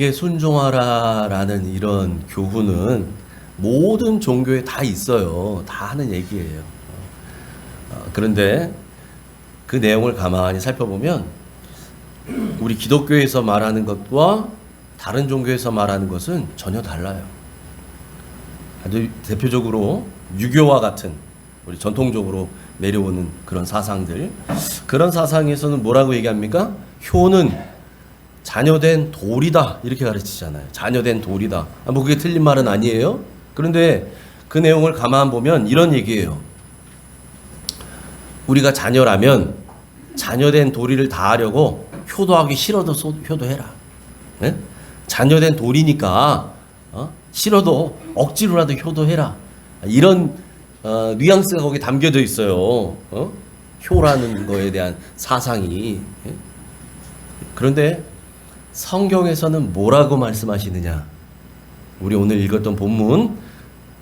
부모에게 순종하라라는 이런 교훈은 모든 종교에 다 있어요. 다 하는 얘기예요. 그런데 그 내용을 가만히 살펴보면 우리 기독교에서 말하는 것과 다른 종교에서 말하는 것은 전혀 달라요. 아주 대표적으로 유교와 같은 우리 전통적으로 내려오는 그런 사상들, 그런 사상에서는 뭐라고 얘기합니까? 효는 자녀된 돌이다 이렇게 가르치잖아요. 자녀된 돌이다. 뭐 그게 틀린 말은 아니에요. 그런데 그 내용을 가만 보면 이런 얘기예요. 우리가 자녀라면 자녀된 도리를 다하려고 효도하기 싫어도 효도해라. 네? 자녀된 도리니까 싫어도 억지로라도 효도해라. 이런 뉘앙스가 거기 담겨져 있어요. 효라는 거에 대한 사상이. 그런데 성경에서는 뭐라고 말씀하시느냐? 우리 오늘 읽었던 본문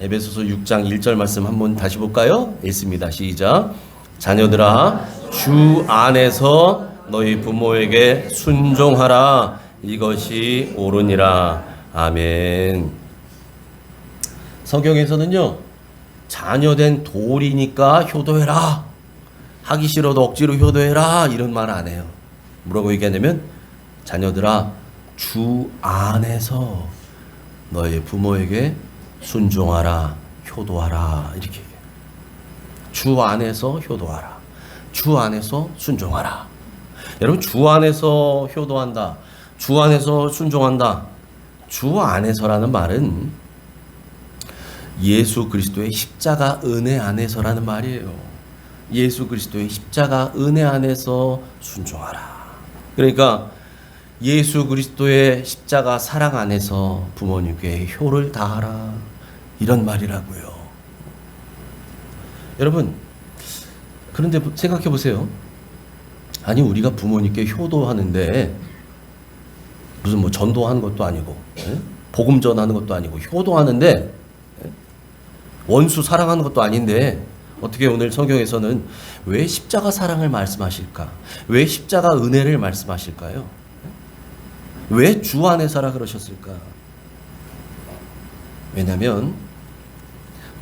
에베소서 6장 1절 말씀 한번 다시 볼까요? 읽습니다. 시작. 자녀들아 주 안에서 너희 부모에게 순종하라. 이것이 옳으니라. 아멘. 성경에서는요, 자녀된 돌이니까 효도해라, 하기 싫어도 억지로 효도해라, 이런 말 안 해요. 뭐라고 얘기하냐면 자녀들아 주 안에서 너희 부모에게 순종하라, 효도하라, 이렇게 얘기해요. 주 안에서 효도하라, 주 안에서 순종하라. 여러분, 주 안에서 효도한다, 주 안에서 순종한다. 주 안에서라는 말은 예수 그리스도의 십자가 은혜 안에서라는 말이에요. 예수 그리스도의 십자가 은혜 안에서 순종하라. 그러니까 예수 그리스도의 십자가 사랑 안에서 부모님께 효를 다하라, 이런 말이라고요. 여러분, 그런데 생각해 보세요. 아니, 우리가 부모님께 효도하는데 무슨 뭐 전도하는 것도 아니고, 복음 전하는 것도 아니고, 효도하는데 원수 사랑하는 것도 아닌데 어떻게 오늘 성경에서는 왜 십자가 사랑을 말씀하실까? 왜 십자가 은혜를 말씀하실까요? 왜 주 안에서라 그러셨을까? 왜냐하면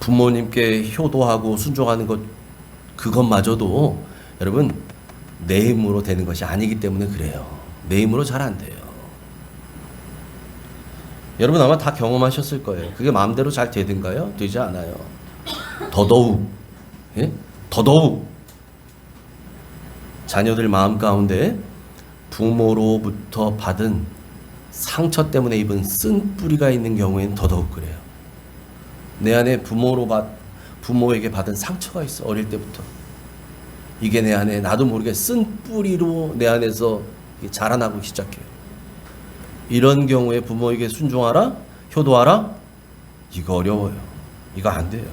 부모님께 효도하고 순종하는 것, 그것마저도 여러분 내 힘으로 되는 것이 아니기 때문에 그래요. 내 힘으로 잘 안 돼요. 여러분 아마 다 경험하셨을 거예요. 그게 마음대로 잘 되든가요? 되지 않아요. 더더욱 자녀들 마음 가운데 부모로부터 받은 상처 때문에 입은 쓴뿌리가 있는 경우에는 더더욱 그래요. 내 안에 부모에게 받은 상처가 있어. 어릴 때부터 이게 내 안에 나도 모르게 쓴뿌리로 내 안에서 자라나고 시작해요. 이런 경우에 부모에게 순종하라, 효도하라, 이거 어려워요. 이거 안 돼요.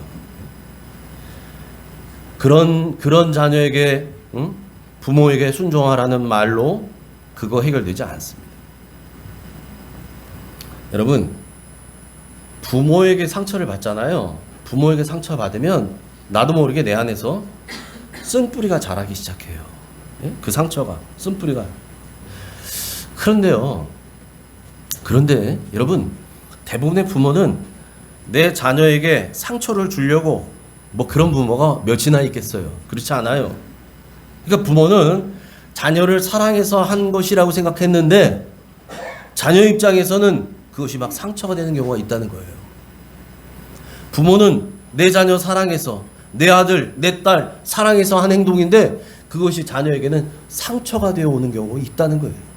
그런 자녀에게 부모에게 순종하라는 말로 그거 해결되지 않습니다. 여러분, 부모에게 상처를 받잖아요. 부모에게 상처 받으면 나도 모르게 내 안에서 쓴뿌리가 자라기 시작해요. 그 상처가, 쓴뿌리가. 그런데 여러분, 대부분의 부모는 내 자녀에게 상처를 주려고 뭐 그런 부모가 몇이나 있겠어요. 그렇지 않아요. 그러니까 부모는 자녀를 사랑해서 한 것이라고 생각했는데 자녀 입장에서는 그것이 막 상처가 되는 경우가 있다는 거예요. 부모는 내 자녀 사랑해서, 내 아들, 내 딸 사랑해서 한 행동인데 그것이 자녀에게는 상처가 되어 오는 경우가 있다는 거예요.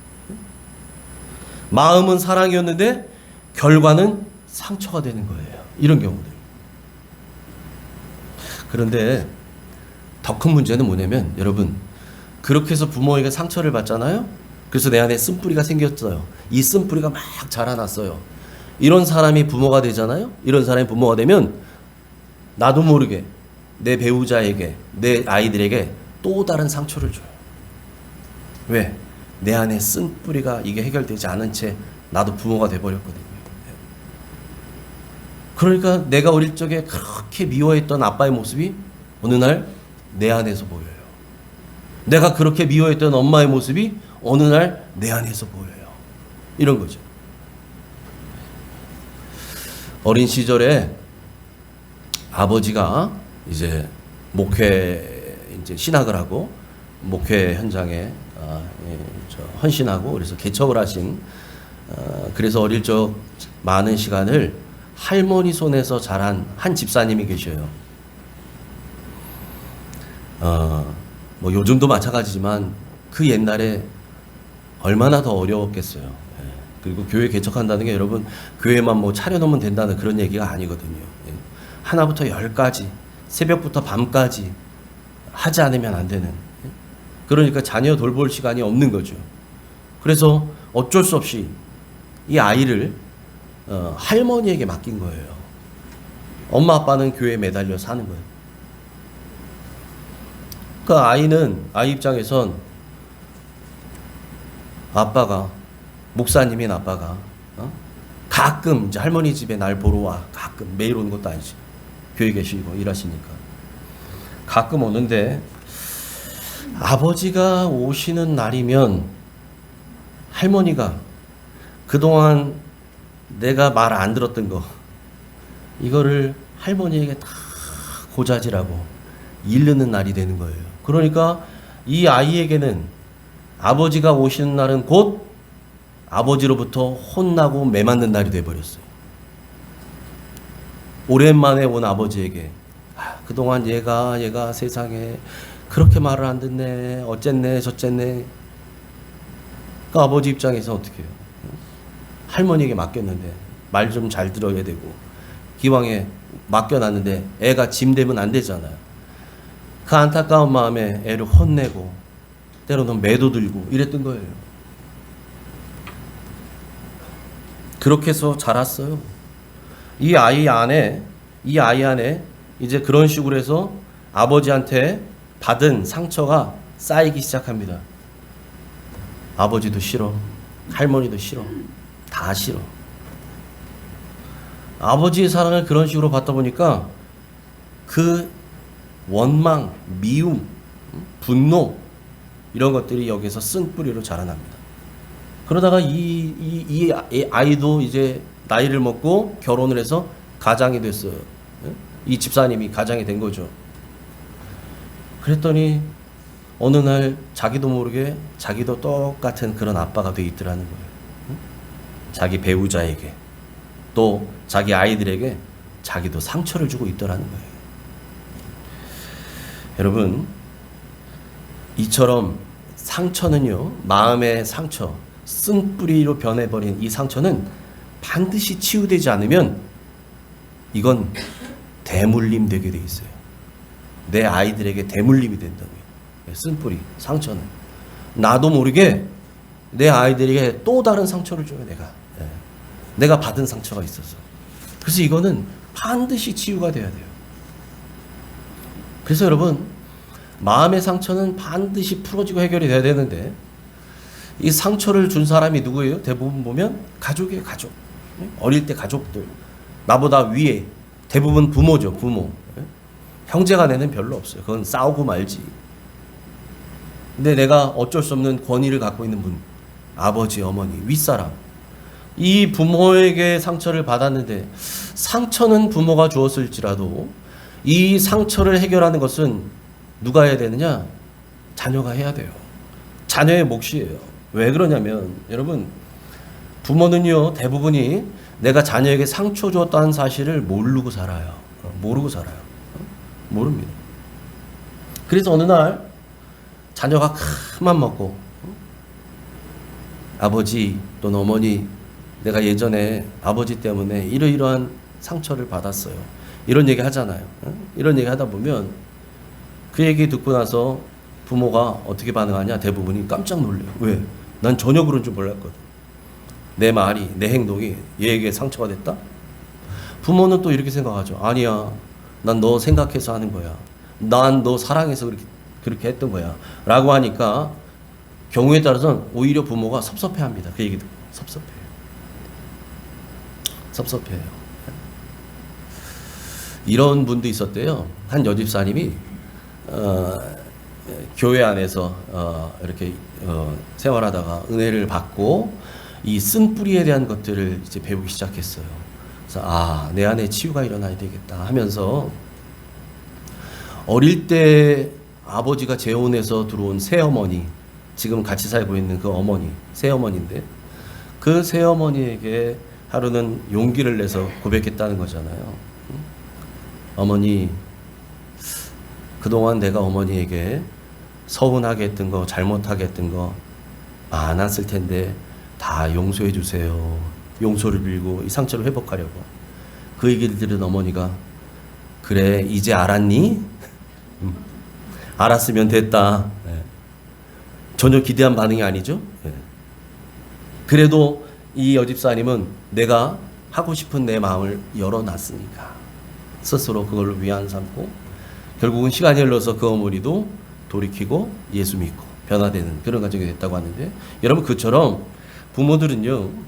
마음은 사랑이었는데 결과는 상처가 되는 거예요. 이런 경우들. 그런데 더 큰 문제는 뭐냐면, 여러분, 그렇게 해서 부모에게 상처를 받잖아요. 그래서 내 안에 쓴뿌리가 생겼어요. 이 쓴뿌리가 막 자라났어요. 이런 사람이 부모가 되잖아요. 이런 사람이 부모가 되면 나도 모르게 내 배우자에게, 내 아이들에게 또 다른 상처를 줘요. 왜? 내 안에 쓴뿌리가 이게 해결되지 않은 채 나도 부모가 돼버렸거든요. 그러니까 내가 어릴 적에 그렇게 미워했던 아빠의 모습이 어느 날 내 안에서 보여요. 내가 그렇게 미워했던 엄마의 모습이 어느 날 내 안에서 보여요. 이런 거죠. 어린 시절에 아버지가 이제 목회 이제 신학을 하고 목회 현장에 헌신하고 그래서 개척을 하신 그래서 어릴 적 많은 시간을 할머니 손에서 자란 한 집사님이 계셔요. 뭐 요즘도 마찬가지지만 그 옛날에 얼마나 더 어려웠겠어요. 예. 그리고 교회 개척한다는 게 여러분 교회만 뭐 차려놓으면 된다는 그런 얘기가 아니거든요. 예. 하나부터 열까지 새벽부터 밤까지 하지 않으면 안 되는. 예. 그러니까 자녀 돌볼 시간이 없는 거죠. 그래서 어쩔 수 없이 이 아이를 할머니에게 맡긴 거예요. 엄마 아빠는 교회에 매달려 사는 거예요. 그 아이 입장에선 아빠가 목사님인 아빠가 가끔 이제 할머니 집에 날 보러 와. 가끔 매일 오는 것도 아니지. 교회 계시고 일하시니까 가끔 오는데 아버지가 오시는 날이면 할머니가 그동안 내가 말 안 들었던 거 이거를 할머니에게 다 고자질하고 일르는 날이 되는 거예요. 그러니까 이 아이에게는 아버지가 오시는 날은 곧 아버지로부터 혼나고 매맞는 날이 돼버렸어요. 오랜만에 온 아버지에게 그동안 얘가 세상에 그렇게 말을 안 듣네 어쨌네 저쨌네. 그 아버지 입장에서 어떻게 해요? 할머니에게 맡겼는데 말 좀 잘 들어야 되고 기왕에 맡겨놨는데 애가 짐 되면 안 되잖아요. 그 안타까운 마음에 애를 혼내고 때로는 매도 들고 이랬던 거예요. 그렇게 해서 자랐어요. 이 아이 안에 이제 그런 식으로 해서 아버지한테 받은 상처가 쌓이기 시작합니다. 아버지도 싫어, 할머니도 싫어, 다 싫어. 아버지의 사랑을 그런 식으로 받다 보니까 그 원망, 미움, 분노 이런 것들이 여기서 쓴뿌리로 자라납니다. 그러다가 이 아이도 이제 나이를 먹고 결혼을 해서 가장이 됐어요. 이 집사님이 가장이 된 거죠. 그랬더니 어느 날 자기도 모르게 자기도 똑같은 그런 아빠가 돼 있더라는 거예요. 자기 배우자에게 또 자기 아이들에게 자기도 상처를 주고 있더라는 거예요. 여러분, 이처럼 상처는요, 마음의 상처, 쓴뿌리로 변해버린 이 상처는 반드시 치유되지 않으면 이건 대물림 되게 돼 있어요. 내 아이들에게 대물림이 된다고요. 쓴뿌리, 상처는. 나도 모르게 내 아이들에게 또 다른 상처를 줘요, 내가. 내가 받은 상처가 있어서. 그래서 이거는 반드시 치유가 돼야 돼요. 그래서 여러분, 마음의 상처는 반드시 풀어지고 해결이 돼야 되는데 이 상처를 준 사람이 누구예요? 대부분 보면 가족이에요, 가족. 어릴 때 가족들. 나보다 위에 대부분 부모죠, 부모. 형제간에는 별로 없어요. 그건 싸우고 말지. 근데 내가 어쩔 수 없는 권위를 갖고 있는 분, 아버지, 어머니, 윗사람. 이 부모에게 상처를 받았는데 상처는 부모가 주었을지라도 이 상처를 해결하는 것은 누가 해야 되느냐? 자녀가 해야 돼요. 자녀의 몫이에요. 왜 그러냐면 여러분, 부모는요 대부분이 내가 자녀에게 상처 주었다는 사실을 모르고 살아요. 모르고 살아요. 모릅니다. 그래서 어느 날 자녀가 큰맘 먹고 아버지 또는 어머니, 내가 예전에 아버지 때문에 이러이러한 상처를 받았어요. 이런 얘기 하잖아요. 이런 얘기 하다 보면 그 얘기 듣고 나서 부모가 어떻게 반응하냐? 대부분이 깜짝 놀래요. 왜? 난 전혀 그런 줄 몰랐거든. 내 말이, 내 행동이 얘에게 상처가 됐다? 부모는 또 이렇게 생각하죠. 아니야. 난 너 생각해서 하는 거야. 난 너 사랑해서 그렇게 했던 거야. 라고 하니까 경우에 따라서는 오히려 부모가 섭섭해합니다. 그 얘기 듣고. 섭섭해요. 이런 분도 있었대요. 한 여집사님이 교회 안에서 이렇게 생활하다가 은혜를 받고 이 쓴뿌리에 대한 것들을 이제 배우기 시작했어요. 그래서 내 안에 치유가 일어나야 되겠다 하면서 어릴 때 아버지가 재혼해서 들어온 새어머니, 지금 같이 살고 있는 그 어머니, 새어머니인데 그 새어머니에게 하루는 용기를 내서 고백했다는 거잖아요. 어머니, 그동안 내가 어머니에게 서운하게 했던 거, 잘못하게 했던 거 많았을 텐데 다 용서해 주세요. 용서를 빌고 이 상처를 회복하려고. 그 얘기를 들은 어머니가 그래 이제 알았니? 알았으면 됐다. 전혀 기대한 반응이 아니죠. 그래도 이 여집사님은 내가 하고 싶은 내 마음을 열어놨으니까 스스로 그걸로 위안 삼고 결국은 시간이 흘러서 그 어머니도 돌이키고 예수 믿고 변화되는 그런 과정이 됐다고 하는데, 여러분 그처럼 부모들은요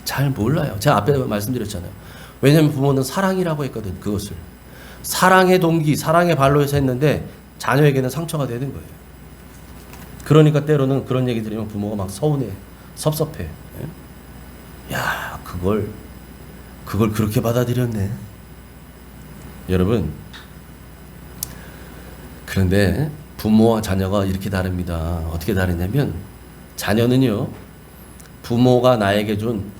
잘 몰라요. 제가 앞에 말씀드렸잖아요. 왜냐하면 부모는 사랑이라고 했거든. 그것을 사랑의 동기, 사랑의 발로 해서 했는데 자녀에게는 상처가 되는 거예요. 그러니까 때로는 그런 얘기 들으면 부모가 막 서운해, 섭섭해. 야, 그걸 그렇게 받아들였네. 여러분, 그런데 부모와 자녀가 이렇게 다릅니다. 어떻게 다르냐면 자녀는요 부모가 나에게 준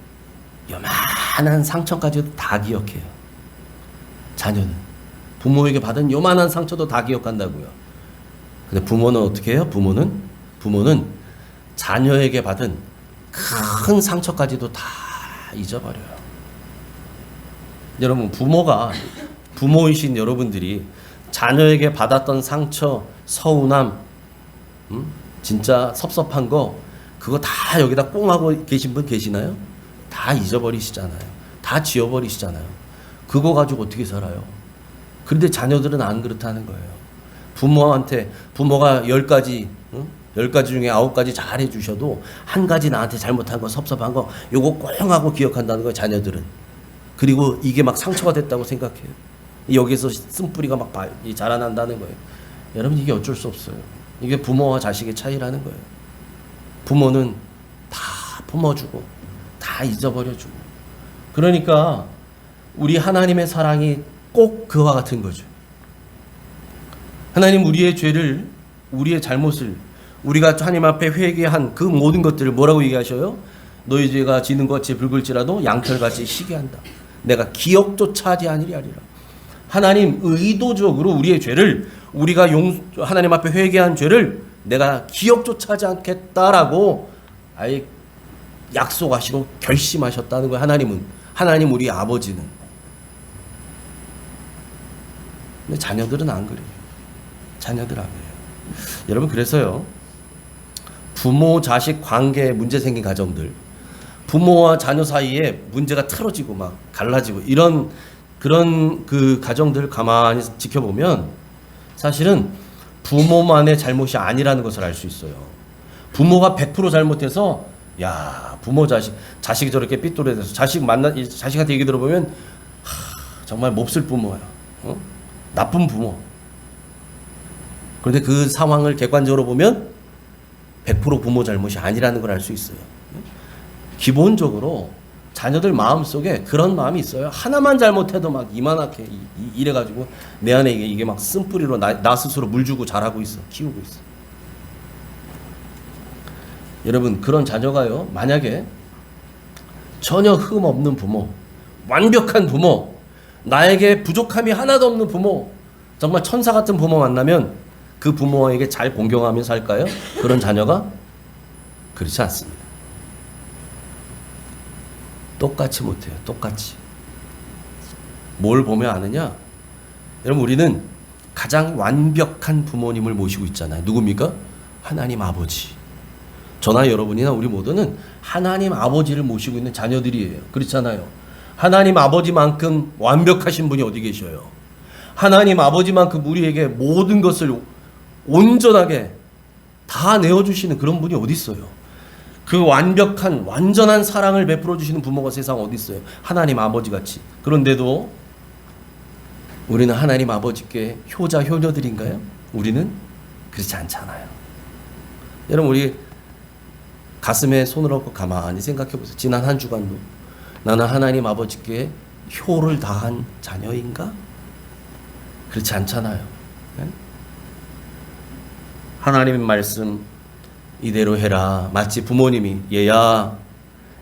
요만한 상처까지도 다 기억해요. 자녀는 부모에게 받은 요만한 상처도 다 기억한다고요. 근데 부모는 어떻게 해요? 부모는 자녀에게 받은 큰 상처까지도 다 잊어버려요. 여러분, 부모이신 여러분들이 자녀에게 받았던 상처, 서운함, 진짜 섭섭한 거, 그거 다 여기다 꽁 하고 계신 분 계시나요? 다 잊어버리시잖아요. 다 지워버리시잖아요. 그거 가지고 어떻게 살아요? 그런데 자녀들은 안 그렇다는 거예요. 부모가 10가지, 10가지 중에 9가지 잘 해주셔도 한 가지 나한테 잘못한 거, 섭섭한 거, 요거 꽁 하고 기억한다는 거예요, 자녀들은. 그리고 이게 막 상처가 됐다고 생각해요. 여기서 쓴뿌리가 막 자라난다는 거예요. 여러분, 이게 어쩔 수 없어요. 이게 부모와 자식의 차이라는 거예요. 부모는 다 품어주고 다 잊어버려주고. 그러니까 우리 하나님의 사랑이 꼭 그와 같은 거죠. 하나님 우리의 죄를, 우리의 잘못을, 우리가 하나님 앞에 회개한 그 모든 것들을 뭐라고 얘기하셔요? 너희 죄가 지는 것 같이 붉을지라도 양털같이 희게 한다. 내가 기억조차 하지 아니리라. 하나님 의도적으로 우리의 죄를, 우리가 하나님 앞에 회개한 죄를 내가 기억조차 하지 않겠다라고 아예 약속하시고 결심하셨다는 거예요. 하나님 우리 아버지는. 근데 자녀들은 안 그래요. 자녀들 안 그래요. 여러분, 그래서요 부모 자식 관계에 문제 생긴 가정들, 부모와 자녀 사이에 문제가 틀어지고 막 갈라지고 이런 그런 그 가정들을 가만히 지켜보면 사실은 부모만의 잘못이 아니라는 것을 알 수 있어요. 부모가 100% 잘못해서 야, 부모 자식이 저렇게 삐뚤어져서 자식한테 얘기 들어보면 정말 몹쓸 부모야. 나쁜 부모. 그런데 그 상황을 객관적으로 보면 100% 부모 잘못이 아니라는 걸 알 수 있어요. 기본적으로 자녀들 마음속에 그런 마음이 있어요. 하나만 잘못해도 막 이만하게 이래가지고 내 안에 이게 막 쓴뿌리로 나 스스로 물 주고 자라고 있어. 키우고 있어. 여러분, 그런 자녀가요 만약에 전혀 흠 없는 부모, 완벽한 부모, 나에게 부족함이 하나도 없는 부모, 정말 천사 같은 부모 만나면 그 부모에게 잘 공경하며 살까요? 그런 자녀가? 그렇지 않습니다. 똑같이 못해요. 똑같이. 뭘 보면 아느냐? 여러분, 우리는 가장 완벽한 부모님을 모시고 있잖아요. 누굽니까? 하나님 아버지. 저나 여러분이나 우리 모두는 하나님 아버지를 모시고 있는 자녀들이에요. 그렇잖아요. 하나님 아버지만큼 완벽하신 분이 어디 계셔요? 하나님 아버지만큼 우리에게 모든 것을 온전하게 다 내어주시는 그런 분이 어디 있어요? 그 완전한 사랑을 베풀어 주시는 부모가 세상 어디 있어요? 하나님 아버지같이. 그런데도 우리는 하나님 아버지께 효자 효녀들인가요? 우리는 그렇지 않잖아요. 여러분, 우리 가슴에 손을 얹고 가만히 생각해 보세요. 지난 한 주간도 나는 하나님 아버지께 효를 다한 자녀인가? 그렇지 않잖아요. 네? 하나님의 말씀 이대로 해라. 마치 부모님이 얘야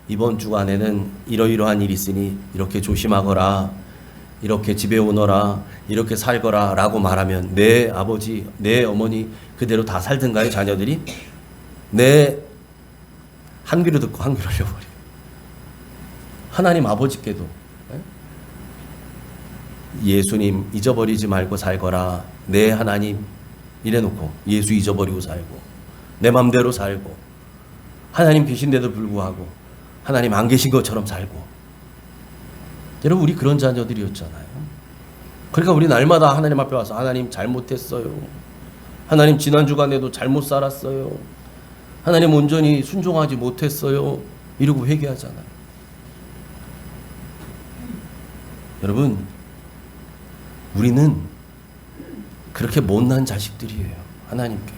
이번 주간에는 이러이러한 일이 있으니 이렇게 조심하거라, 이렇게 집에 오너라, 이렇게 살거라 라고 말하면 내 아버지, 내 어머니 그대로 다 살든가요? 자녀들이? 내 한 귀로 듣고 한 귀로 흘려버려요. 하나님 아버지께도 예수님 잊어버리지 말고 살거라, 내 하나님 이래놓고 예수 잊어버리고 살고 내 맘대로 살고 하나님 계신데도 불구하고 하나님 안 계신 것처럼 살고. 여러분 우리 그런 자녀들이었잖아요. 그러니까 우리 날마다 하나님 앞에 와서 하나님 잘못했어요, 하나님 지난 주간에도 잘못 살았어요, 하나님 온전히 순종하지 못했어요 이러고 회개하잖아요. 여러분 우리는 그렇게 못난 자식들이에요. 하나님께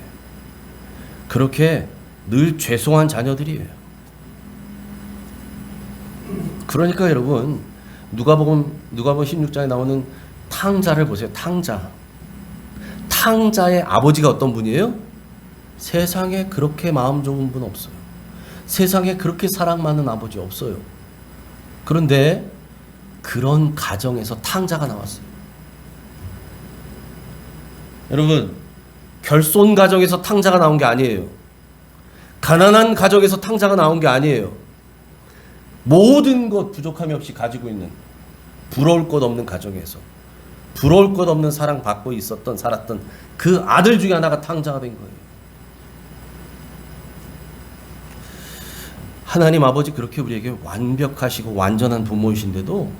그렇게 늘 죄송한 자녀들이에요. 그러니까 여러분 누가복음 16장에 나오는 탕자를 보세요. 탕자의 아버지가 어떤 분이에요? 세상에 그렇게 마음 좋은 분 없어요. 세상에 그렇게 사랑 많은 아버지 없어요. 그런데 그런 가정에서 탕자가 나왔어요. 여러분 결손 가정에서 탕자가 나온 게 아니에요. 가난한 가정에서 탕자가 나온 게 아니에요. 모든 것 부족함이 없이 가지고 있는 부러울 것 없는 가정에서 부러울 것 없는 사랑 받고 살았던 그 아들 중에 하나가 탕자가 된 거예요. 하나님 아버지 그렇게 우리에게 완벽하시고 완전한 부모이신데도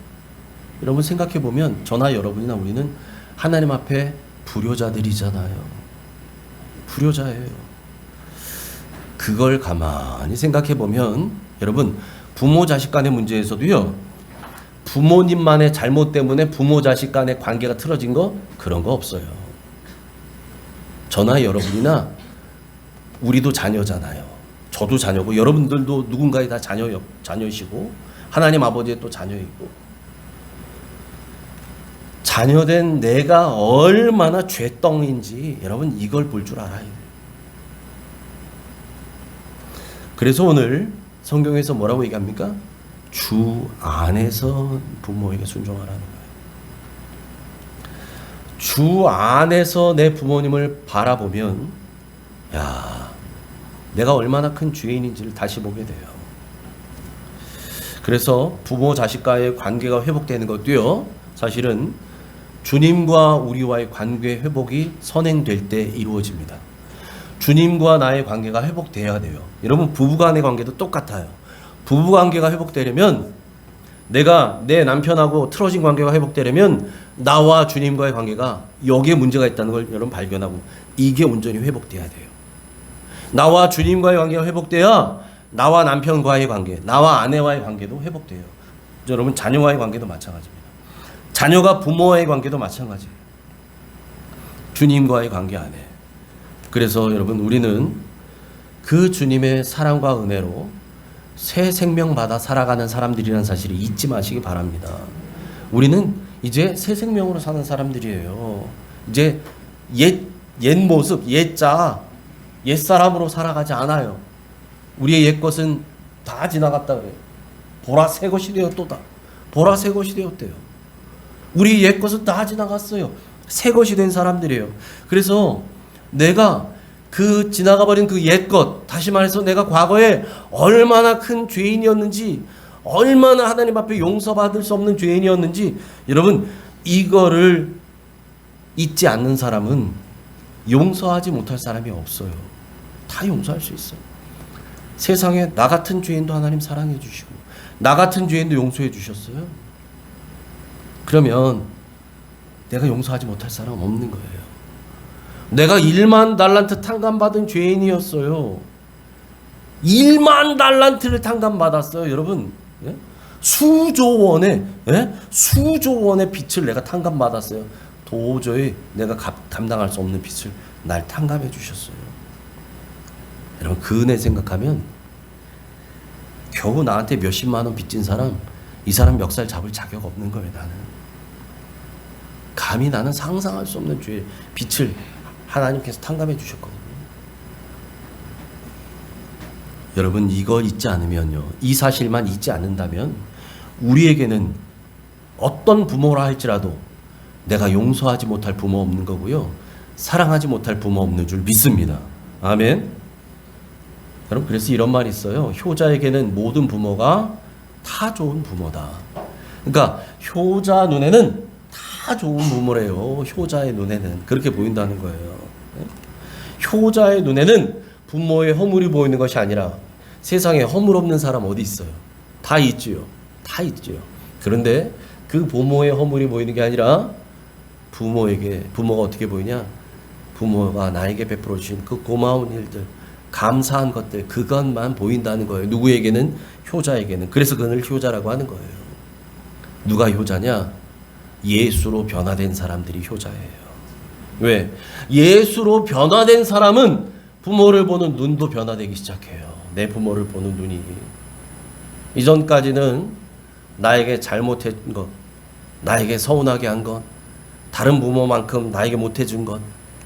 여러분 생각해 보면 저나 여러분이나 우리는 하나님 앞에 불효자들이잖아요. 불효자예요. 그걸 가만히 생각해 보면 여러분 부모 자식 간의 문제에서도요, 부모님만의 잘못 때문에 부모 자식 간의 관계가 틀어진 거 그런 거 없어요. 저나 여러분이나 우리도 자녀잖아요. 저도 자녀고 여러분들도 누군가의 다 자녀이시고 하나님 아버지의 또 자녀이고, 자녀된 내가 얼마나 죄덩인지 여러분 이걸 볼 줄 알아야 돼요. 그래서 오늘 성경에서 뭐라고 얘기합니까? 주 안에서 부모에게 순종하라는 거예요. 주 안에서 내 부모님을 바라보면 야, 내가 얼마나 큰 죄인인지를 다시 보게 돼요. 그래서 부모 자식과의 관계가 회복되는 것도요, 사실은 주님과 우리와의 관계 회복이 선행될 때 이루어집니다. 주님과 나의 관계가 회복돼야 돼요. 여러분 부부간의 관계도 똑같아요. 부부관계가 회복되려면, 내가 내 남편하고 틀어진 관계가 회복되려면 나와 주님과의 관계가 여기에 문제가 있다는 걸 여러분 발견하고 이게 온전히 회복돼야 돼요. 나와 주님과의 관계가 회복돼야 나와 남편과의 관계, 나와 아내와의 관계도 회복돼요. 여러분 자녀와의 관계도 마찬가지입니다. 자녀가 부모와의 관계도 마찬가지예요. 주님과의 관계 안에. 그래서 여러분 우리는 그 주님의 사랑과 은혜로 새 생명 받아 살아가는 사람들이라는 사실을 잊지 마시기 바랍니다. 우리는 이제 새 생명으로 사는 사람들이에요. 이제 옛 모습, 옛 사람으로 살아가지 않아요. 우리의 옛 것은 다 지나갔다 그래요. 보라 새 것이 되었도다. 보라 새 것이 되었대요. 우리 옛 것은 다 지나갔어요. 새 것이 된 사람들이에요. 그래서 내가 그 지나가버린 그 옛 것, 다시 말해서 내가 과거에 얼마나 큰 죄인이었는지, 얼마나 하나님 앞에 용서받을 수 없는 죄인이었는지, 여러분 이거를 잊지 않는 사람은 용서하지 못할 사람이 없어요. 다 용서할 수 있어요. 세상에 나 같은 죄인도 하나님 사랑해 주시고 나 같은 죄인도 용서해 주셨어요. 그러면 내가 용서하지 못할 사람 없는 거예요. 내가 1만 달란트 탕감받은 죄인이었어요. 1만 달란트를 탕감받았어요. 여러분, 예? 수조 원의 빚을 내가 탕감받았어요. 도저히 내가 감당할 수 없는 빚을 날 탕감해 주셨어요. 여러분 그 은혜 생각하면 겨우 나한테 몇십만 원 빚진 사람 이 사람 멱살 잡을 자격 없는 거예요. 나는 감히 나는 상상할 수 없는 주의 빛을 하나님께서 탕감해 주셨거든요. 여러분, 이거 잊지 않으면요, 이 사실만 잊지 않는다면 우리에게는 어떤 부모라 할지라도 내가 용서하지 못할 부모 없는 거고요, 사랑하지 못할 부모 없는 줄 믿습니다. 아멘. 여러분, 그래서 이런 말이 있어요. 효자에게는 모든 부모가 다 좋은 부모다. 그러니까 효자 눈에는 다 좋은 부모래요. 효자의 눈에는 그렇게 보인다는 거예요. 효자의 눈에는 부모의 허물이 보이는 것이 아니라, 세상에 허물 없는 사람 어디 있어요? 다 있지요. 다 있지요. 그런데 그 부모의 허물이 보이는 게 아니라 부모가 어떻게 보이냐? 부모가 나에게 베풀어 주신 그 고마운 일들, 감사한 것들, 그것만 보인다는 거예요. 누구에게는? 효자에게는. 그래서 그를 효자라고 하는 거예요. 누가 효자냐? 예수로 변화된 사람들이 효자예요. 왜? 예수로 변화된 사람은 부모를 보는 눈도 변화되기 시작해요. 내 부모를 보는 눈이. 이전까지는 나에게 잘못한 것, 나에게 서운하게 한 것, 다른 부모만큼 나에게 못해준 것,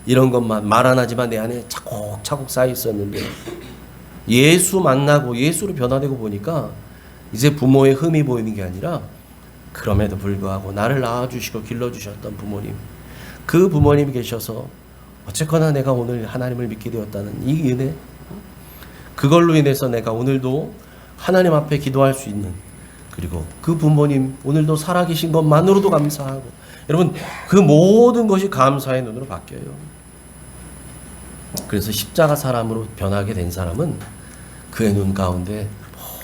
이런 것만 말 안 하지만 내 안에 차곡차곡 쌓여 있었는데, 예수 만나고 예수로 변화되고 보니까 이제 부모의 흠이 보이는 게 아니라, 그럼에도 불구하고 나를 낳아주시고 길러주셨던 부모님, 그 부모님이 계셔서 어쨌거나 내가 오늘 하나님을 믿게 되었다는 이 은혜, 그걸로 인해서 내가 오늘도 하나님 앞에 기도할 수 있는, 그리고 그 부모님 오늘도 살아계신 것만으로도 감사하고, 여러분, 그 모든 것이 감사의 눈으로 바뀌어요. 그래서 십자가 사람으로 변하게 된 사람은 그의 눈 가운데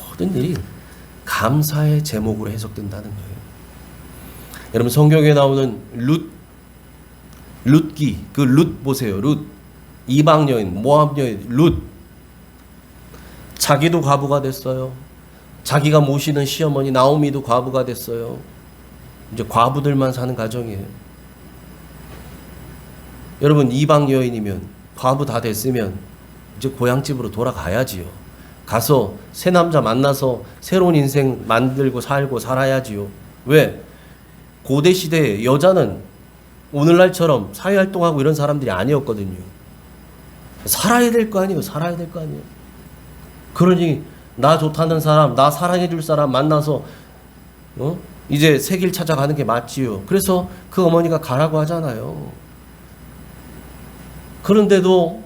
모든 일이 감사의 제목으로 해석된다는 거예요. 여러분, 성경에 나오는 룻기, 그 룻 보세요. 룻, 이방 여인, 모압 여인 룻, 자기도 과부가 됐어요. 자기가 모시는 시어머니 나오미도 과부가 됐어요. 이제 과부들만 사는 가정이에요. 여러분, 이방 여인이면, 과부 다 됐으면 이제 고향집으로 돌아가야지요. 가서 새 남자 만나서 새로운 인생 만들고 살고 살아야지요. 왜? 고대 시대에 여자는 오늘날처럼 사회활동하고 이런 사람들이 아니었거든요. 살아야 될 거 아니에요. 살아야 될 거 아니에요. 그러니 나 좋다는 사람, 나 사랑해 줄 사람 만나서 이제 새 길 찾아가는 게 맞지요. 그래서 그 어머니가 가라고 하잖아요. 그런데도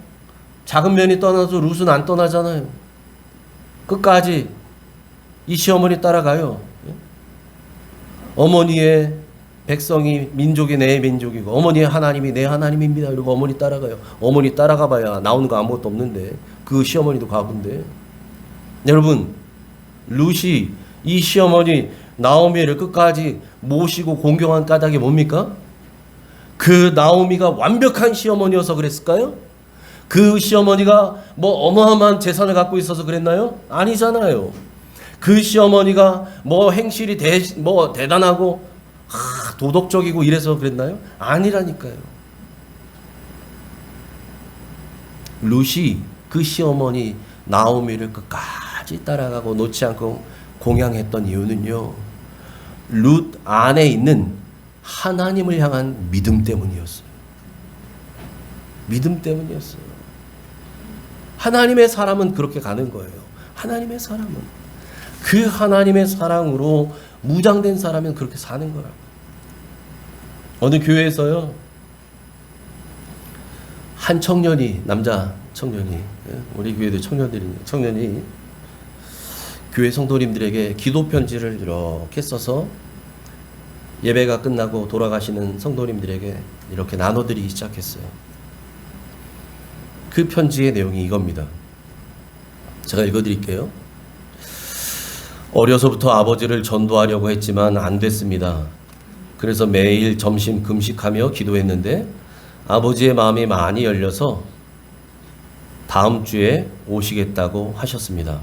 작은 면이 떠나서 룻은 안 떠나잖아요. 끝까지 이 시어머니 따라가요. 어머니의 백성이 민족이 내 민족이고 어머니의 하나님이 내 하나님입니다. 이러고 어머니 따라가요. 어머니 따라가 봐야 나오는 거 아무것도 없는데, 그 시어머니도 과부인데. 여러분, 룻이 이 시어머니 나오미를 끝까지 모시고 공경한 까닭이 뭡니까? 그 나오미가 완벽한 시어머니여서 그랬을까요? 그 시어머니가 뭐 어마어마한 재산을 갖고 있어서 그랬나요? 아니잖아요. 그 시어머니가 뭐 행실이 대단하고 도덕적이고 이래서 그랬나요? 아니라니까요. 룻이 그 시어머니 나오미를 끝까지 따라가고 놓지 않고 공양했던 이유는요, 룻 안에 있는 하나님을 향한 믿음 때문이었어요. 믿음 때문이었어요. 하나님의 사람은 그렇게 가는 거예요. 하나님의 사람은. 그 하나님의 사랑으로 무장된 사람은 그렇게 사는 거라고. 어느 교회에서요, 한 청년이, 남자 청년이, 우리 교회도 청년이 교회 성도님들에게 기도 편지를 이렇게 써서 예배가 끝나고 돌아가시는 성도님들에게 이렇게 나눠드리기 시작했어요. 그 편지의 내용이 이겁니다. 제가 읽어드릴게요. 어려서부터 아버지를 전도하려고 했지만 안 됐습니다. 그래서 매일 점심 금식하며 기도했는데 아버지의 마음이 많이 열려서 다음 주에 오시겠다고 하셨습니다.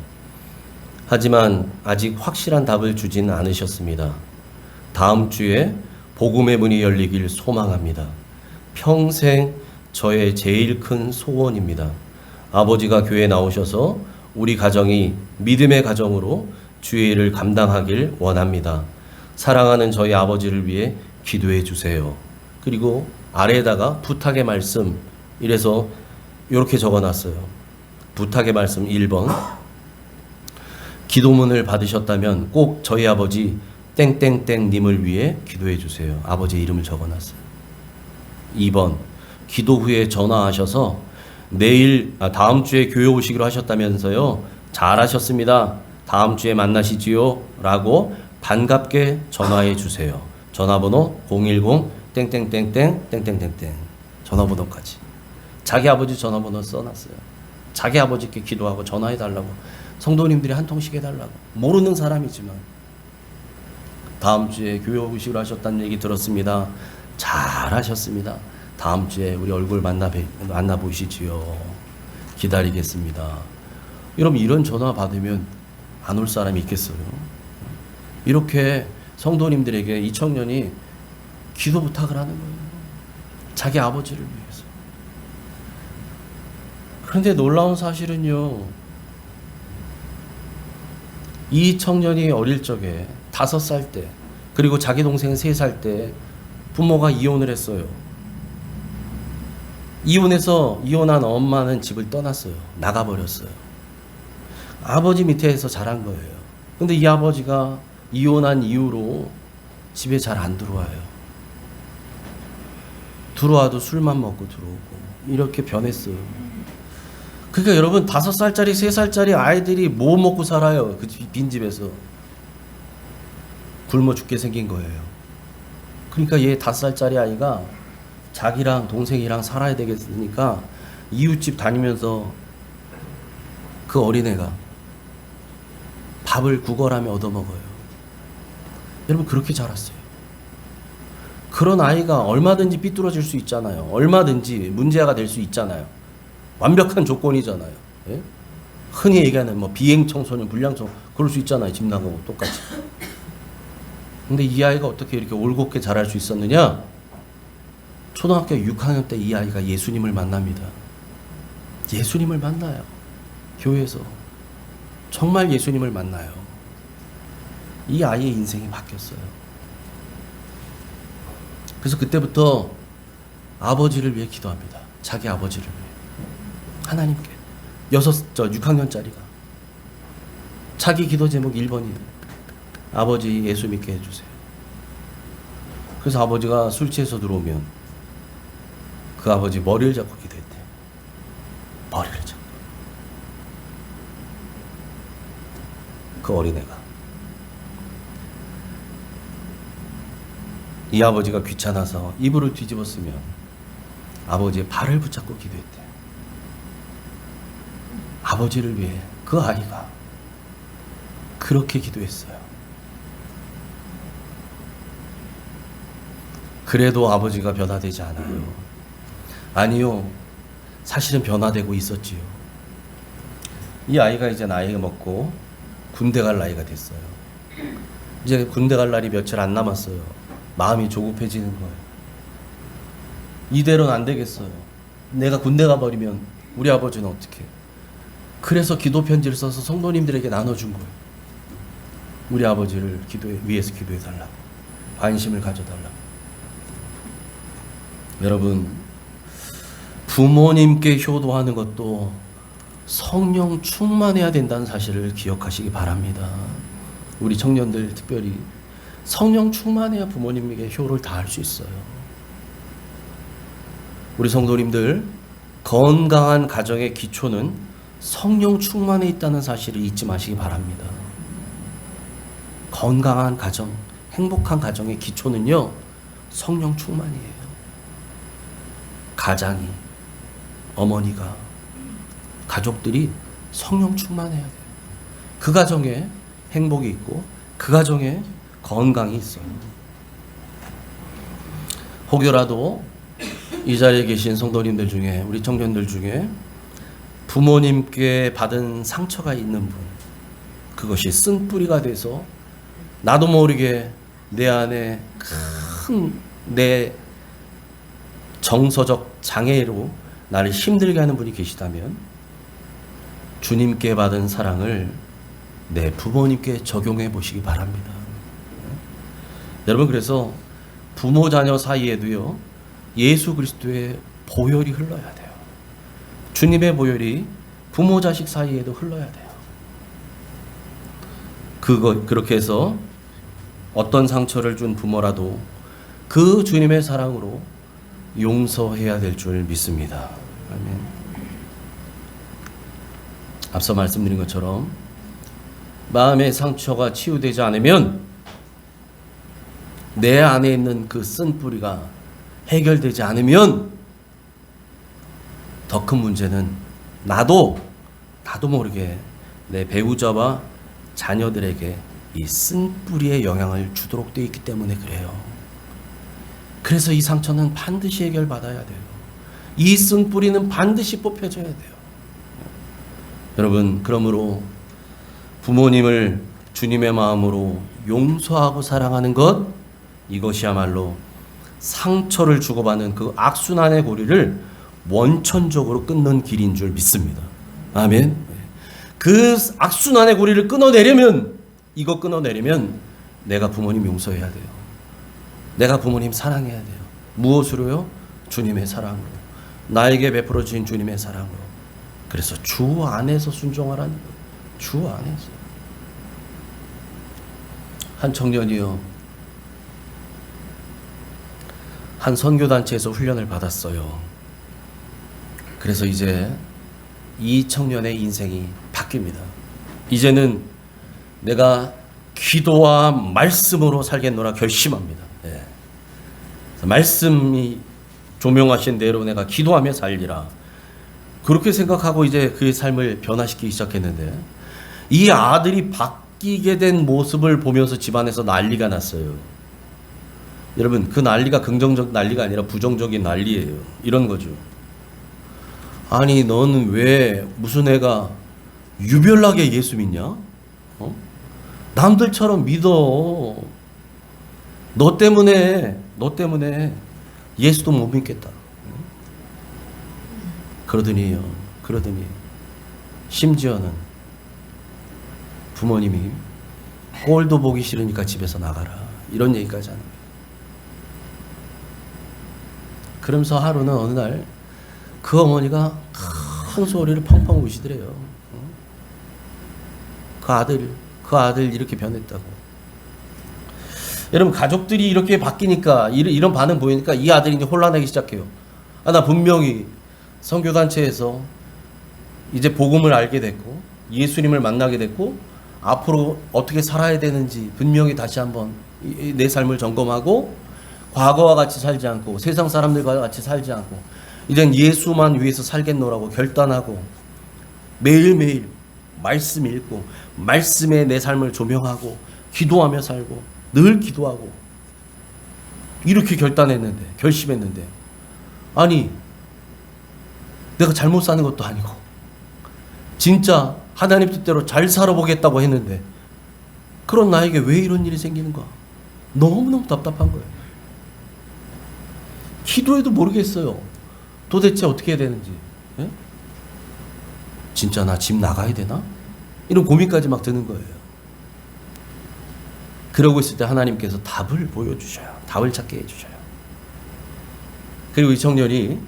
하지만 아직 확실한 답을 주진 않으셨습니다. 다음 주에 복음의 문이 열리길 소망합니다. 평생 저의 제일 큰 소원입니다. 아버지가 교회에 나오셔서 우리 가정이 믿음의 가정으로 주의 일을 감당하길 원합니다. 사랑하는 저희 아버지를 위해 기도해 주세요. 그리고 아래에다가 부탁의 말씀 이래서 이렇게 적어놨어요. 부탁의 말씀 1번. 기도문을 받으셨다면 꼭 저희 아버지 땡땡땡님을 위해 기도해 주세요. 아버지의 이름을 적어놨어요. 2번. 기도 후에 전화하셔서 다음 주에 교회 오시기로 하셨다면서요. 잘하셨습니다. 다음 주에 만나시지요. 라고 반갑게 전화해 주세요. 전화번호 010 땡땡땡땡 땡땡땡땡 전화번호까지. 자기 아버지 전화번호 써놨어요. 자기 아버지께 기도하고 전화해 달라고. 성도님들이 한 통씩 해달라고. 모르는 사람이지만 다음 주에 교회 오시기로 하셨다는 얘기 들었습니다. 잘하셨습니다. 다음 주에 우리 얼굴 만나보시지요. 기다리겠습니다. 여러분 이런 전화 받으면 안 올 사람이 있겠어요? 이렇게 성도님들에게 이 청년이 기도 부탁을 하는 거예요. 자기 아버지를 위해서. 그런데 놀라운 사실은요. 이 청년이 어릴 적에 5살 때 그리고 자기 동생 3살 때 부모가 이혼을 했어요. 이혼한 엄마는 집을 떠났어요. 나가버렸어요. 아버지 밑에서 자란 거예요. 근데 이 아버지가 이혼한 이후로 집에 잘 안 들어와요. 들어와도 술만 먹고 들어오고 이렇게 변했어요. 그러니까 여러분 5살짜리 3살짜리 아이들이 뭐 먹고 살아요? 그 빈집에서 굶어 죽게 생긴 거예요. 그러니까 얘 5살짜리 아이가 자기랑 동생이랑 살아야 되겠으니까 이웃집 다니면서 그 어린애가 밥을 구걸하며 얻어먹어요. 여러분 그렇게 자랐어요. 그런 아이가 얼마든지 삐뚤어질 수 있잖아요. 얼마든지 문제가 될 수 있잖아요. 완벽한 조건이잖아요. 예? 흔히 얘기하는 뭐 비행청소년, 불량청소년 그럴 수 있잖아요. 집 나가고 똑같이. 근데 이 아이가 어떻게 이렇게 올곧게 자랄 수 있었느냐? 초등학교 6학년 때 이 아이가 예수님을 만납니다. 예수님을 만나요. 교회에서. 정말 예수님을 만나요. 이 아이의 인생이 바뀌었어요. 그래서 그때부터 아버지를 위해 기도합니다. 자기 아버지를 위해. 하나님께. 6학년짜리가. 자기 기도 제목 1번이에요. 아버지 예수 믿게 해주세요. 그래서 아버지가 술 취해서 들어오면 그 아버지 머리를 잡고 기도했대요. 머리를 잡고. 그 어린애가. 이 아버지가 귀찮아서 이불을 뒤집었으면 아버지의 발을 붙잡고 기도했대요. 아버지를 위해 그 아이가 그렇게 기도했어요. 그래도 아버지가 변화되지 않아요. 아니요. 사실은 변화되고 있었지요. 이 아이가 이제 나이가 먹고 군대 갈 나이가 됐어요. 이제 군대 갈 날이 며칠 안 남았어요. 마음이 조급해지는 거예요. 이대로는 안 되겠어요. 내가 군대 가버리면 우리 아버지는 어떻게? 그래서 기도 편지를 써서 성도님들에게 나눠준 거예요. 우리 아버지를 위해서 기도해달라고. 관심을 가져달라고. 여러분, 부모님께 효도하는 것도 성령 충만해야 된다는 사실을 기억하시기 바랍니다. 우리 청년들 특별히 성령 충만해야 부모님에게 효를 다할 수 있어요. 우리 성도님들, 건강한 가정의 기초는 성령 충만해 있다는 사실을 잊지 마시기 바랍니다. 건강한 가정, 행복한 가정의 기초는요, 성령 충만이에요. 가장이, 어머니가, 가족들이 성령 충만해야 돼요. 그 가정에 행복이 있고 그 가정에 건강이 있어요. 혹여라도 이 자리에 계신 성도님들 중에, 우리 청년들 중에 부모님께 받은 상처가 있는 분, 그것이 쓴뿌리가 돼서 나도 모르게 내 안에 큰 내 정서적 장애로 나를 힘들게 하는 분이 계시다면 주님께 받은 사랑을 내 부모님께 적용해 보시기 바랍니다. 여러분, 그래서 부모 자녀 사이에도요, 예수 그리스도의 보혈이 흘러야 돼요. 주님의 보혈이 부모 자식 사이에도 흘러야 돼요. 그렇게 해서 어떤 상처를 준 부모라도 그 주님의 사랑으로 용서해야 될 줄 믿습니다. 아멘. 앞서 말씀드린 것처럼 마음의 상처가 치유되지 않으면 내 안에 있는 그 쓴뿌리가 해결되지 않으면 더 큰 문제는 나도 모르게 내 배우자와 자녀들에게 이 쓴뿌리의 영향을 주도록 되어 있기 때문에 그래요. 그래서 이 상처는 반드시 해결받아야 돼요. 이 쓴뿌리는 반드시 뽑혀져야 돼요. 여러분, 그러므로 부모님을 주님의 마음으로 용서하고 사랑하는 것, 이것이야말로 상처를 주고받는 그 악순환의 고리를 원천적으로 끊는 길인 줄 믿습니다. 아멘. 그 악순환의 고리를 끊어내려면 내가 부모님 용서해야 돼요. 내가 부모님 사랑해야 돼요. 무엇으로요? 주님의 사랑으로. 나에게 베풀어 주신 주님의 사랑으로. 그래서 주 안에서 순종하라는 거예요. 주 안에서. 한 청년이요, 한 선교단체에서 훈련을 받았어요. 그래서 이제 이 청년의 인생이 바뀝니다. 이제는 내가 기도와 말씀으로 살겠노라 결심합니다. 예. 말씀이 조명하신 대로 내가 기도하며 살리라. 그렇게 생각하고 이제 그의 삶을 변화시키기 시작했는데, 이 아들이 바뀌게 된 모습을 보면서 집안에서 난리가 났어요. 여러분, 그 난리가 긍정적 난리가 아니라 부정적인 난리예요. 이런 거죠. 아니, 너는 왜 무슨 애가 유별나게 예수 믿냐? 남들처럼 믿어. 너 때문에 예수도 못 믿겠다. 그러더니 심지어는 부모님이 꼴도 보기 싫으니까 집에서 나가라, 이런 얘기까지 하는 거예요. 그러면서 하루는 어느 날 그 어머니가 큰 소리를 펑펑 우시더래요. 그 아들 이렇게 변했다고. 여러분, 가족들이 이렇게 바뀌니까, 이런 반응 보이니까 이 아들이 이제 혼란하기 시작해요. 나 분명히 선교단체에서 이제 복음을 알게 됐고 예수님을 만나게 됐고 앞으로 어떻게 살아야 되는지 분명히 다시 한번 내 삶을 점검하고, 과거와 같이 살지 않고 세상 사람들과 같이 살지 않고 이젠 예수만 위해서 살겠노라고 결단하고, 매일매일 말씀 읽고 말씀에 내 삶을 조명하고 기도하며 살고 늘 기도하고, 이렇게 결심했는데 아니, 내가 잘못 사는 것도 아니고 진짜 하나님 뜻대로 잘 살아보겠다고 했는데 그런 나에게 왜 이런 일이 생기는 거야? 너무너무 답답한 거예요. 기도해도 모르겠어요. 도대체 어떻게 해야 되는지. 예? 진짜 나 집 나가야 되나? 이런 고민까지 막 드는 거예요. 그러고 있을 때 하나님께서 답을 보여주셔요. 답을 찾게 해주셔요. 그리고 이 청년이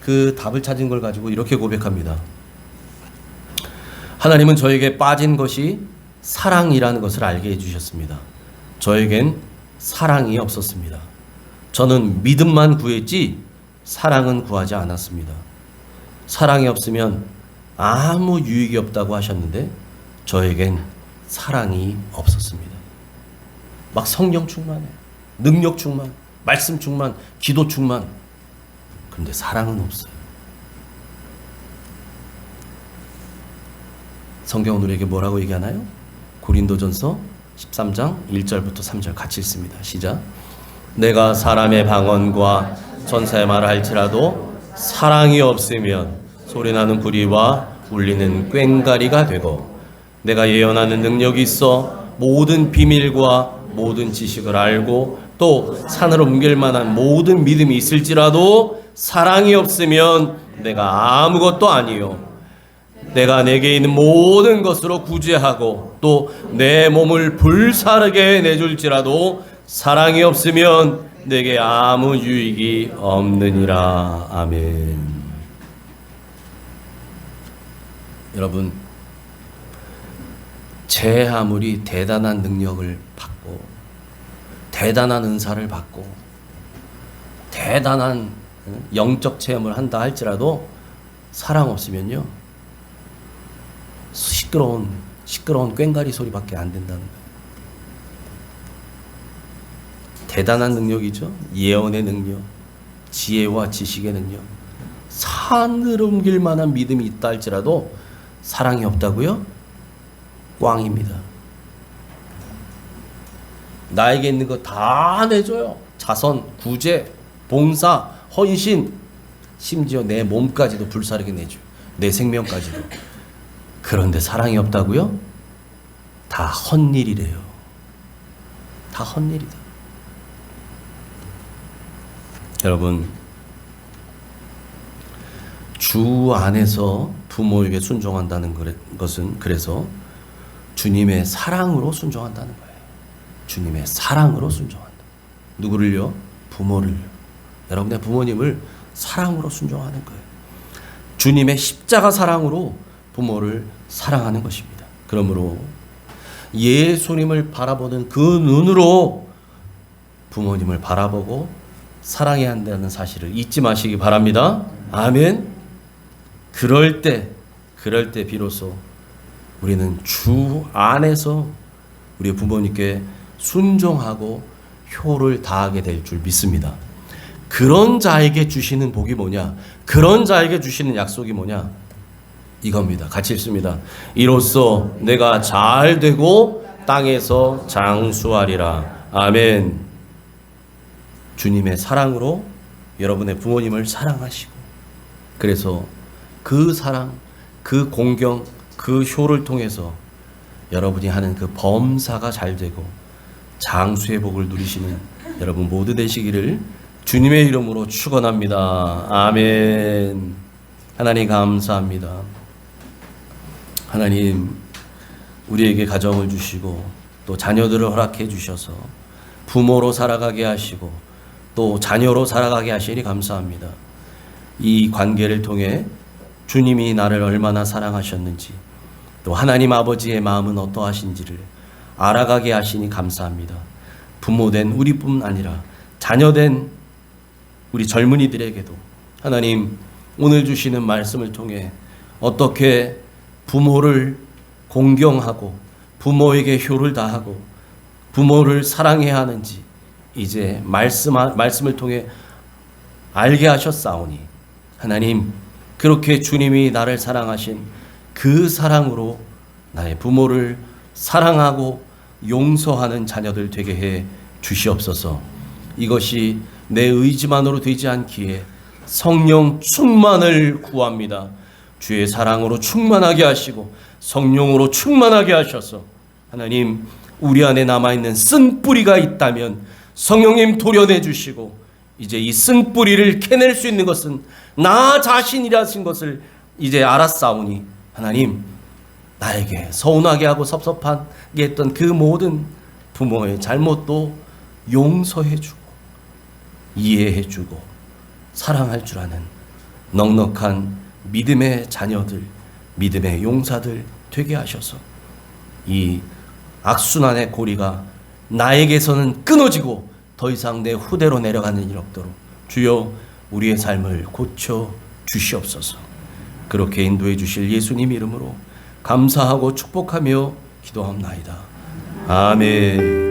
그 답을 찾은 걸 가지고 이렇게 고백합니다. 하나님은 저에게 빠진 것이 사랑이라는 것을 알게 해주셨습니다. 저에겐 사랑이 없었습니다. 저는 믿음만 구했지 사랑은 구하지 않았습니다. 사랑이 없으면 아무 유익이 없다고 하셨는데 저에겐 사랑이 없었습니다. 막 성령 충만해, 능력 충만, 말씀 충만, 기도 충만. 그런데 사랑은 없어요. 성경은 우리에게 뭐라고 얘기하나요? 고린도전서 13장 1절부터 3절 같이 읽습니다. 시작. 내가 사람의 방언과 천사의 말을 할지라도 사랑이 없으면 소리나는 구리와 울리는 꽹과리가 되고, 내가 예언하는 능력이 있어 모든 비밀과 모든 지식을 알고 또 산을 옮길 만한 모든 믿음이 있을지라도 사랑이 없으면 내가 아무것도 아니요. 내가 내게 있는 모든 것으로 구제하고 또 내 몸을 불사르게 내줄지라도 사랑이 없으면 내게 아무 유익이 없느니라. 아멘. 여러분, 제 아무리 대단한 능력을 받고 대단한 은사를 받고 대단한 영적 체험을 한다 할지라도 사랑 없으면요, 시끄러운 꽹과리 소리밖에 안 된다는 거예요. 대단한 능력이죠. 예언의 능력, 지혜와 지식의 능력, 산을 옮길 만한 믿음이 있다 할지라도 사랑이 없다고요? 꽝입니다. 나에게 있는 거 다 내줘요. 자선, 구제, 봉사, 헌신, 심지어 내 몸까지도 불사르게 내줘요. 내 생명까지도. 그런데 사랑이 없다고요? 다 헛일이래요. 다 헛일이다. 여러분, 주 안에서 부모에게 순종한다는 것은 그래서 주님의 사랑으로 순종한다는 거예요. 주님의 사랑으로 순종한다. 누구를요? 부모를요. 여러분의 부모님을 사랑으로 순종하는 거예요. 주님의 십자가 사랑으로 부모를 사랑하는 것입니다. 그러므로 예수님을 바라보는 그 눈으로 부모님을 바라보고 사랑해야 한다는 사실을 잊지 마시기 바랍니다. 아멘. 그럴 때 비로소 우리는 주 안에서 우리 부모님께 순종하고 효를 다하게 될 줄 믿습니다. 그런 자에게 주시는 복이 뭐냐? 그런 자에게 주시는 약속이 뭐냐? 이겁니다. 같이 읽습니다. 이로써 내가 잘 되고 땅에서 장수하리라. 아멘. 주님의 사랑으로 여러분의 부모님을 사랑하시고, 그래서 그 사랑, 그 공경, 그 효를 통해서 여러분이 하는 그 범사가 잘 되고 장수의 복을 누리시는 여러분 모두 되시기를 주님의 이름으로 축원합니다. 아멘. 하나님 감사합니다. 하나님, 우리에게 가정을 주시고 또 자녀들을 허락해 주셔서 부모로 살아가게 하시고 또 자녀로 살아가게 하시니 감사합니다. 이 관계를 통해 주님이 나를 얼마나 사랑하셨는지, 또 하나님 아버지의 마음은 어떠하신지를 알아가게 하시니 감사합니다. 부모된 우리뿐 아니라 자녀된 우리 젊은이들에게도 하나님 오늘 주시는 말씀을 통해 어떻게 부모를 공경하고 부모에게 효를 다하고 부모를 사랑해야 하는지 이제 말씀을 통해 알게 하셨사오니, 하나님 그렇게 주님이 나를 사랑하신 그 사랑으로 나의 부모를 사랑하고 용서하는 자녀들 되게 해 주시옵소서. 이것이 내 의지만으로 되지 않기에 성령 충만을 구합니다. 주의 사랑으로 충만하게 하시고 성령으로 충만하게 하셔서 하나님 우리 안에 남아있는 쓴뿌리가 있다면 성령님 도려내 주시고, 이제 이 쓴뿌리를 캐낼 수 있는 것은 나 자신이라신 것을 이제 알았사오니 하나님 나에게 서운하게 하고 섭섭하게 했던 그 모든 부모의 잘못도 용서해주고 이해해주고 사랑할 줄 아는 넉넉한 믿음의 자녀들, 믿음의 용사들 되게 하셔서 이 악순환의 고리가 나에게서는 끊어지고 더 이상 내 후대로 내려가는 일 없도록 주여 우리의 삶을 고쳐 주시옵소서. 그렇게 인도해 주실 예수님 이름으로 감사하고 축복하며 기도합나이다. 아멘.